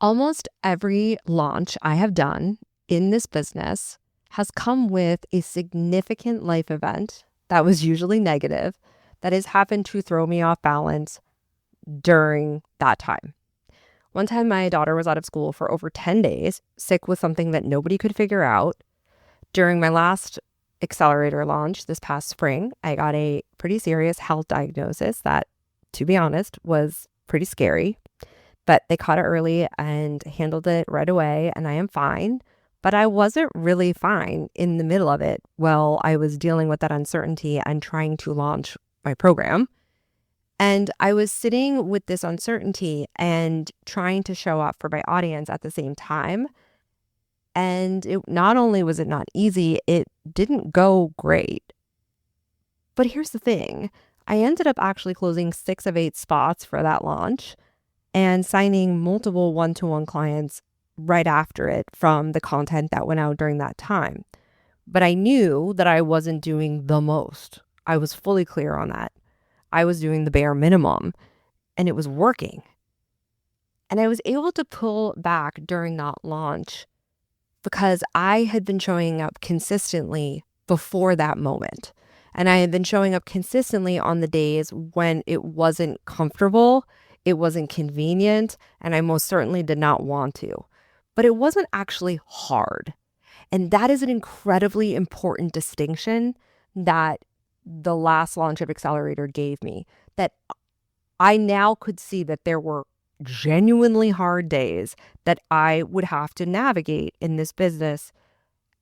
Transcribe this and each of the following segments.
Almost every launch I have done in this business has come with a significant life event that was usually negative that has happened to throw me off balance during that time. One time, my daughter was out of school for over 10 days, sick with something that nobody could figure out. During my last accelerator launch this past spring, I got a pretty serious health diagnosis that, to be honest, was pretty scary. But they caught it early and handled it right away, and I am fine. But I wasn't really fine in the middle of it while I was dealing with that uncertainty and trying to launch my program. And I was sitting with this uncertainty and trying to show up for my audience at the same time. And not only was it not easy, it didn't go great. But here's the thing. I ended up actually closing 6 of 8 spots for that launch and signing multiple one-to-one clients right after it from the content that went out during that time. But I knew that I wasn't doing the most. I was fully clear on that. I was doing the bare minimum, and it was working. And I was able to pull back during that launch because I had been showing up consistently before that moment. And I had been showing up consistently on the days when it wasn't comfortable, it wasn't convenient, and I most certainly did not want to. But it wasn't actually hard. And that is an incredibly important distinction that the last launch of Accelerator gave me, that I now could see that there were genuinely hard days that I would have to navigate in this business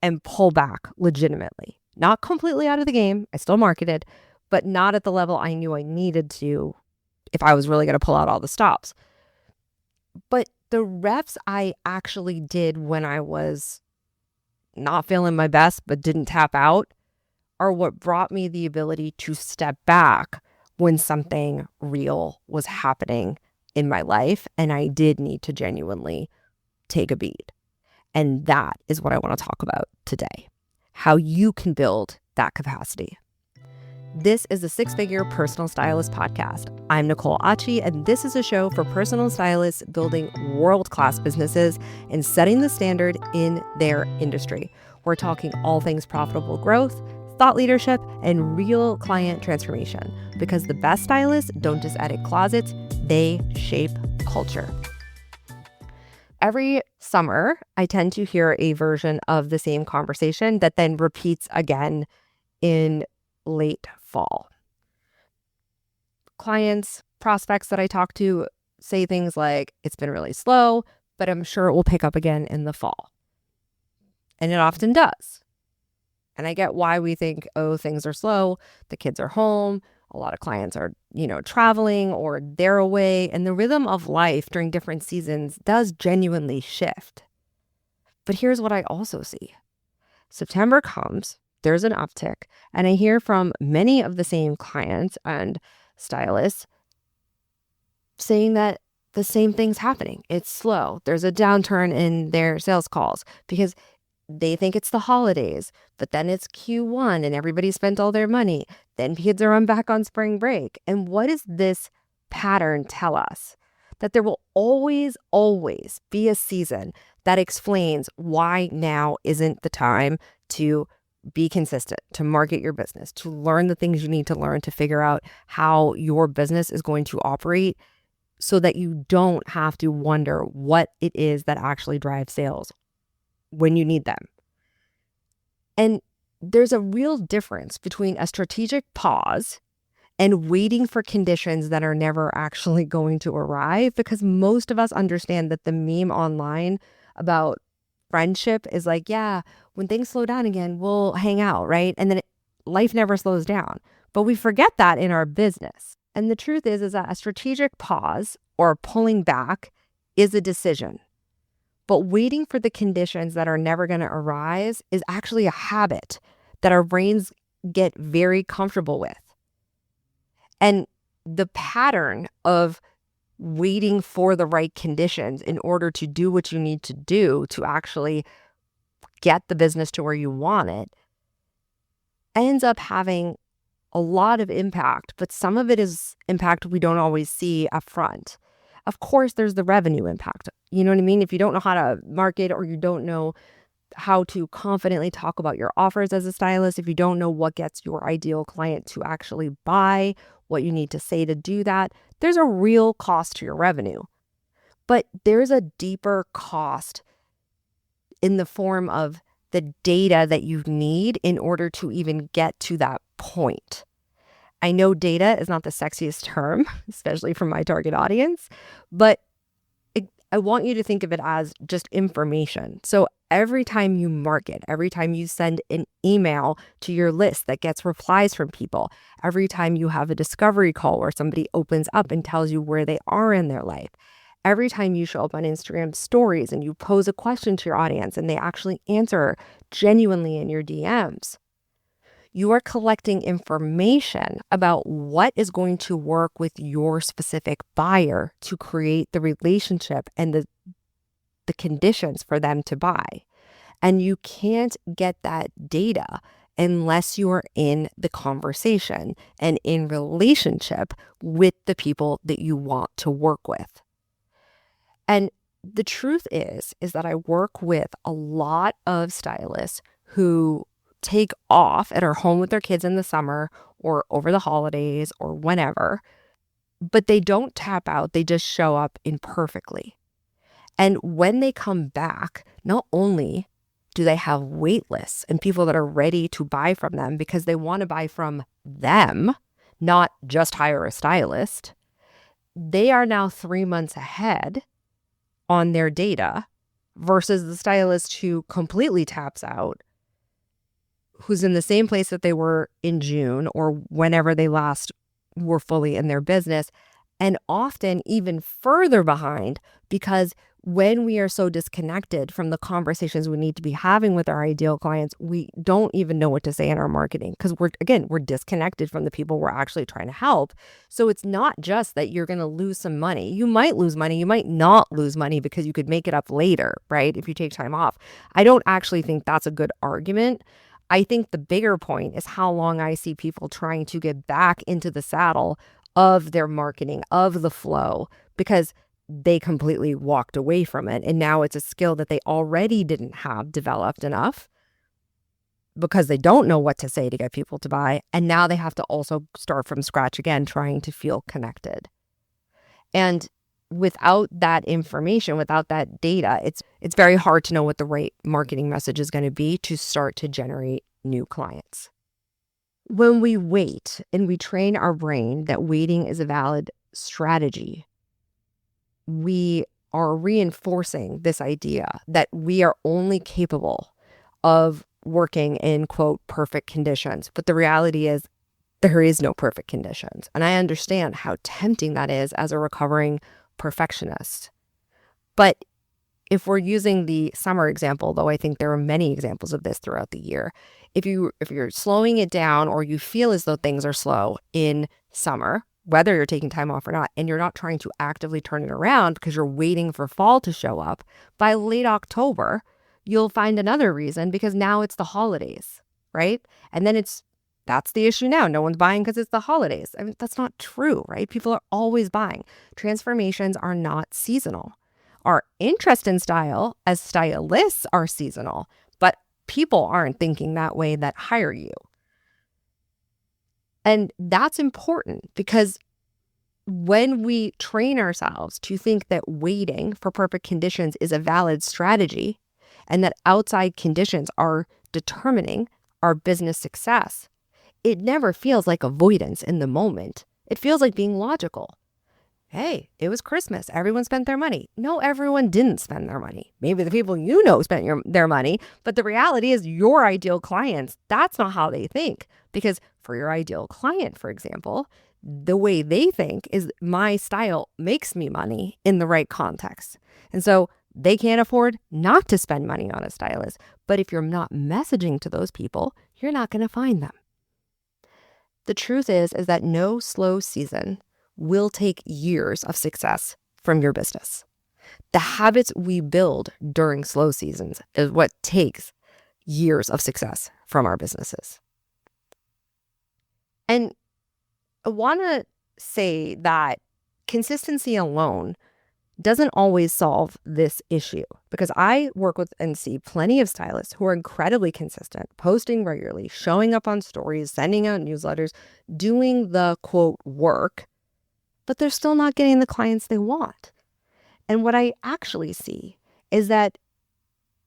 and pull back legitimately. Not completely out of the game. I still marketed, but not at the level I knew I needed to if I was really going to pull out all the stops. But the reps I actually did when I was not feeling my best but didn't tap out are what brought me the ability to step back when something real was happening in my life and I did need to genuinely take a beat. And that is what I want to talk about today, how you can build that capacity. This is the Six Figure Personal Stylist Podcast. I'm Nicole, and this is a show for personal stylists building world-class businesses and setting the standard in their industry. We're talking all things profitable growth, thought leadership, and real client transformation, because the best stylists don't just edit closets, they shape culture. Every summer, I tend to hear a version of the same conversation that then repeats again in late fall. Clients, prospects that I talk to say things like, it's been really slow, but I'm sure it will pick up again in the fall. And it often does. And I get why we think, oh, things are slow. The kids are home. A lot of clients are, traveling or they're away. And the rhythm of life during different seasons does genuinely shift. But here's what I also see. September comes, there's an uptick, and I hear from many of the same clients and stylists saying that the same thing's happening. It's slow. There's a downturn in their sales calls because they think it's the holidays, but then it's Q1 and everybody spent all their money. Then kids are back on spring break. And what does this pattern tell us? That there will always, always be a season that explains why now isn't the time to be consistent, to market your business, to learn the things you need to learn to figure out how your business is going to operate so that you don't have to wonder what it is that actually drives sales when you need them. And there's a real difference between a strategic pause and waiting for conditions that are never actually going to arrive, because most of us understand that the meme online about friendship is like, yeah, when things slow down again, we'll hang out, right? And then life never slows down. But we forget that in our business. And the truth is that a strategic pause or pulling back is a decision. But waiting for the conditions that are never going to arise is actually a habit that our brains get very comfortable with. And the pattern of waiting for the right conditions in order to do what you need to do to actually get the business to where you want it ends up having a lot of impact, but some of it is impact we don't always see up front. Of course, there's the revenue impact. You know what I mean? If you don't know how to market, or you don't know how to confidently talk about your offers as a stylist, if you don't know what gets your ideal client to actually buy, what you need to say to do that, there's a real cost to your revenue. But there's a deeper cost in the form of the data that you need in order to even get to that point. I know data is not the sexiest term, especially for my target audience, but I want you to think of it as just information. So every time you market, every time you send an email to your list that gets replies from people, every time you have a discovery call where somebody opens up and tells you where they are in their life, every time you show up on Instagram stories and you pose a question to your audience and they actually answer genuinely in your DMs, you are collecting information about what is going to work with your specific buyer to create the relationship and the conditions for them to buy. And you can't get that data unless you are in the conversation and in relationship with the people that you want to work with. And the truth is that I work with a lot of stylists who take off and are home with their kids in the summer or over the holidays or whenever, but they don't tap out. They just show up imperfectly. And when they come back, not only do they have wait lists and people that are ready to buy from them because they want to buy from them, not just hire a stylist, they are now 3 months ahead on their data versus the stylist who completely taps out, who's in the same place that they were in June or whenever they last were fully in their business, and often even further behind, because when we are so disconnected from the conversations we need to be having with our ideal clients, we don't even know what to say in our marketing because we're disconnected from the people we're actually trying to help. So it's not just that you're going to lose some money. You might lose money. You might not lose money because you could make it up later, right? If you take time off. I don't actually think that's a good argument. I think the bigger point is how long I see people trying to get back into the saddle of their marketing, of the flow, because they completely walked away from it. And now it's a skill that they already didn't have developed enough because they don't know what to say to get people to buy. And now they have to also start from scratch again, trying to feel connected. And without that information, without that data, it's very hard to know what the right marketing message is going to be to start to generate new clients. When we wait and we train our brain that waiting is a valid strategy, we are reinforcing this idea that we are only capable of working in, quote, perfect conditions. But the reality is there is no perfect conditions. And I understand how tempting that is as a recovering perfectionist. But if we're using the summer example, though I think there are many examples of this throughout the year, if you're slowing it down or you feel as though things are slow in summer, whether you're taking time off or not, and you're not trying to actively turn it around because you're waiting for fall to show up, by late October, you'll find another reason because now it's the holidays, right? And then that's the issue now. No one's buying because it's the holidays. I mean, that's not true, right? People are always buying. Transformations are not seasonal. Our interest in style as stylists are seasonal, but people aren't thinking that way that hire you. And that's important because when we train ourselves to think that waiting for perfect conditions is a valid strategy and that outside conditions are determining our business success, it never feels like avoidance in the moment. It feels like being logical. Hey, it was Christmas. Everyone spent their money. No, everyone didn't spend their money. Maybe the people you know spent their money, but the reality is your ideal clients, that's not how they think. Because for your ideal client, for example, the way they think is my style makes me money in the right context. And so they can't afford not to spend money on a stylist. But if you're not messaging to those people, you're not going to find them. The truth is that no slow season will take years of success from your business. The habits we build during slow seasons is what takes years of success from our businesses. And I want to say that consistency alone doesn't always solve this issue, because I work with and see plenty of stylists who are incredibly consistent, posting regularly, showing up on stories, sending out newsletters, doing the quote work, but they're still not getting the clients they want. And what I actually see is that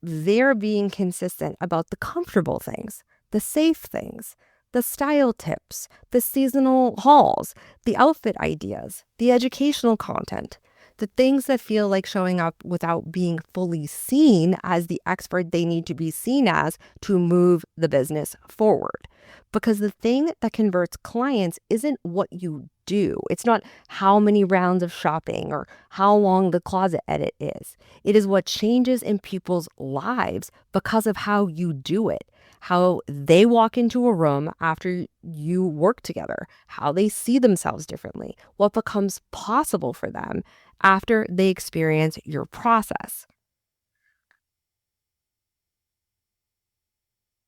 they're being consistent about the comfortable things, the safe things, the style tips, the seasonal hauls, the outfit ideas, the educational content, the things that feel like showing up without being fully seen as the expert they need to be seen as to move the business forward. Because the thing that converts clients isn't what you do. It's not how many rounds of shopping or how long the closet edit is. It is what changes in people's lives because of how you do it, how they walk into a room after you work together, how they see themselves differently, what becomes possible for them after they experience your process.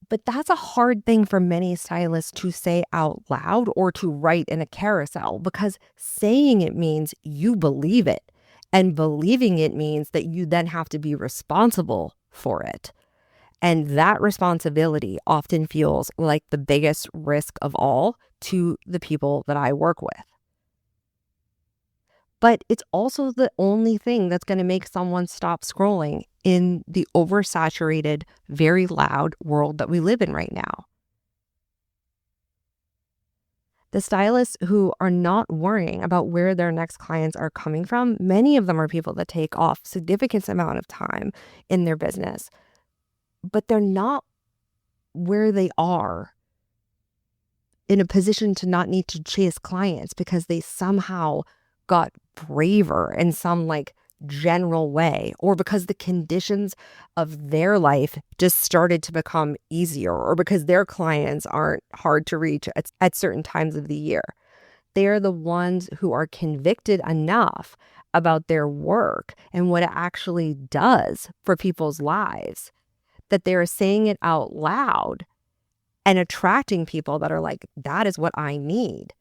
But that's a hard thing for many stylists to say out loud or to write in a carousel, because saying it means you believe it. And believing it means that you then have to be responsible for it. And that responsibility often feels like the biggest risk of all to the people that I work with. But it's also the only thing that's going to make someone stop scrolling in the oversaturated, very loud world that we live in right now. The stylists who are not worrying about where their next clients are coming from, many of them are people that take off significant amount of time in their business, but they're not where they are in a position to not need to chase clients because they somehow got braver in some like general way, or because the conditions of their life just started to become easier, or because their clients aren't hard to reach at certain times of the year. They're the ones who are convicted enough about their work and what it actually does for people's lives that they're saying it out loud and attracting people that are like, that is what I need.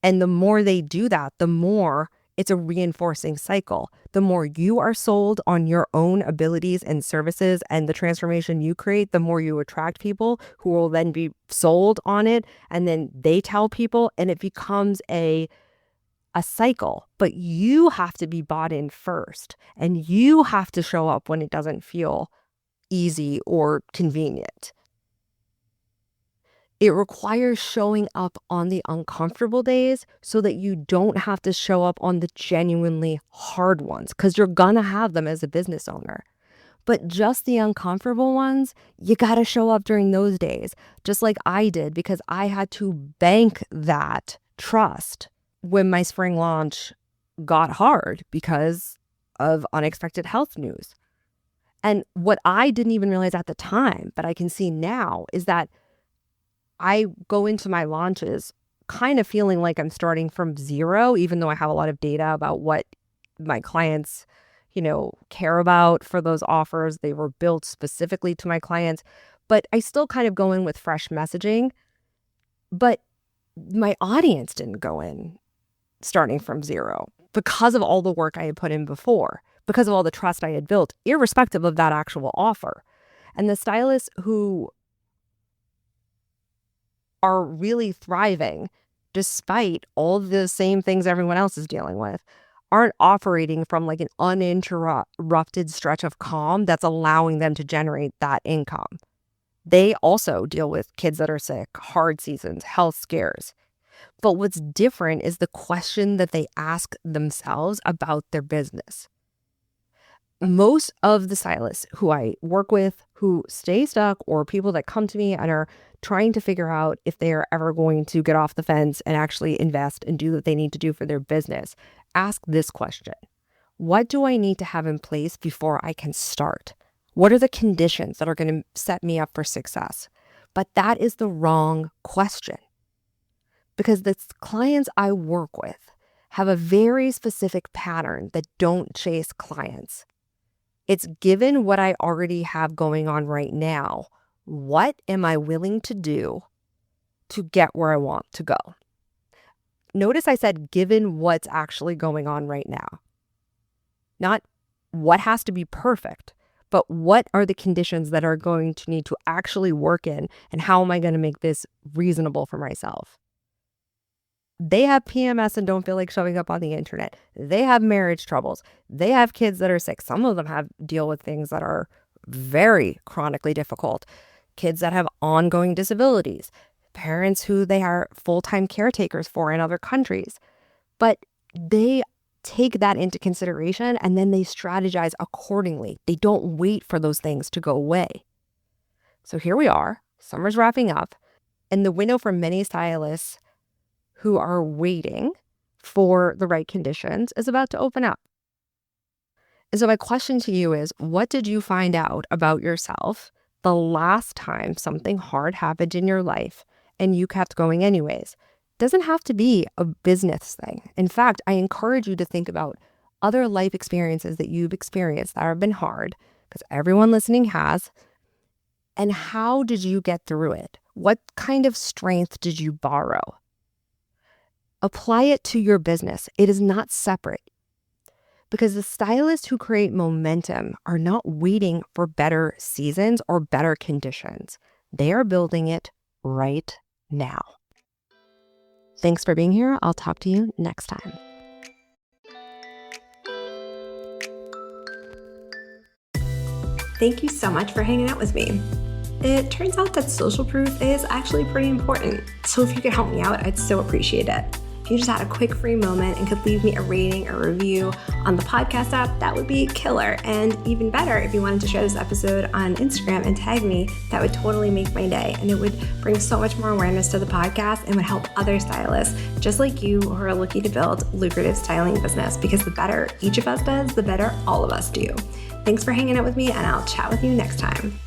And the more they do that, the more it's a reinforcing cycle. The more you are sold on your own abilities and services and the transformation you create, the more you attract people who will then be sold on it. And then they tell people, and it becomes a cycle. But you have to be bought in first, and you have to show up when it doesn't feel easy or convenient. It requires showing up on the uncomfortable days so that you don't have to show up on the genuinely hard ones, because you're gonna have them as a business owner. But just the uncomfortable ones, you gotta show up during those days, just like I did, because I had to bank that trust when my spring launch got hard because of unexpected health news. And what I didn't even realize at the time, but I can see now, is that I go into my launches kind of feeling like I'm starting from zero, even though I have a lot of data about what my clients, care about for those offers. They were built specifically to my clients, but I still kind of go in with fresh messaging. But my audience didn't go in starting from zero because of all the work I had put in before, because of all the trust I had built, irrespective of that actual offer. And the stylists who are really thriving despite all the same things everyone else is dealing with aren't operating from like an uninterrupted stretch of calm that's allowing them to generate that income. They also deal with kids that are sick, hard seasons, health scares. But what's different is the question that they ask themselves about their business. Most of the stylists who I work with who stay stuck, or people that come to me and are trying to figure out if they are ever going to get off the fence and actually invest and do what they need to do for their business, ask this question: what do I need to have in place before I can start? What are the conditions that are going to set me up for success? But that is the wrong question, because the clients I work with have a very specific pattern that don't chase clients. It's given what I already have going on right now, what am I willing to do to get where I want to go? Notice I said given what's actually going on right now. Not what has to be perfect, but what are the conditions that are going to need to actually work in, and how am I going to make this reasonable for myself? They have PMS and don't feel like showing up on the internet. They have marriage troubles. They have kids that are sick. Some of them have deal with things that are very chronically difficult. Kids that have ongoing disabilities. Parents who they are full-time caretakers for in other countries. But they take that into consideration and then they strategize accordingly. They don't wait for those things to go away. So here we are. Summer's wrapping up. And the window for many stylists who are waiting for the right conditions is about to open up. And so my question to you is, what did you find out about yourself the last time something hard happened in your life and you kept going anyways? Doesn't have to be a business thing. In fact, I encourage you to think about other life experiences that you've experienced that have been hard, because everyone listening has. And how did you get through it? What kind of strength did you borrow? Apply it to your business. It is not separate. Because the stylists who create momentum are not waiting for better seasons or better conditions. They are building it right now. Thanks for being here. I'll talk to you next time. Thank you so much for hanging out with me. It turns out that social proof is actually pretty important. So if you could help me out, I'd so appreciate it. If you just had a quick free moment and could leave me a rating or review on the podcast app, that would be killer. And even better, if you wanted to share this episode on Instagram and tag me, that would totally make my day. And it would bring so much more awareness to the podcast and would help other stylists just like you who are looking to build lucrative styling business, because the better each of us does, the better all of us do. Thanks for hanging out with me, and I'll chat with you next time.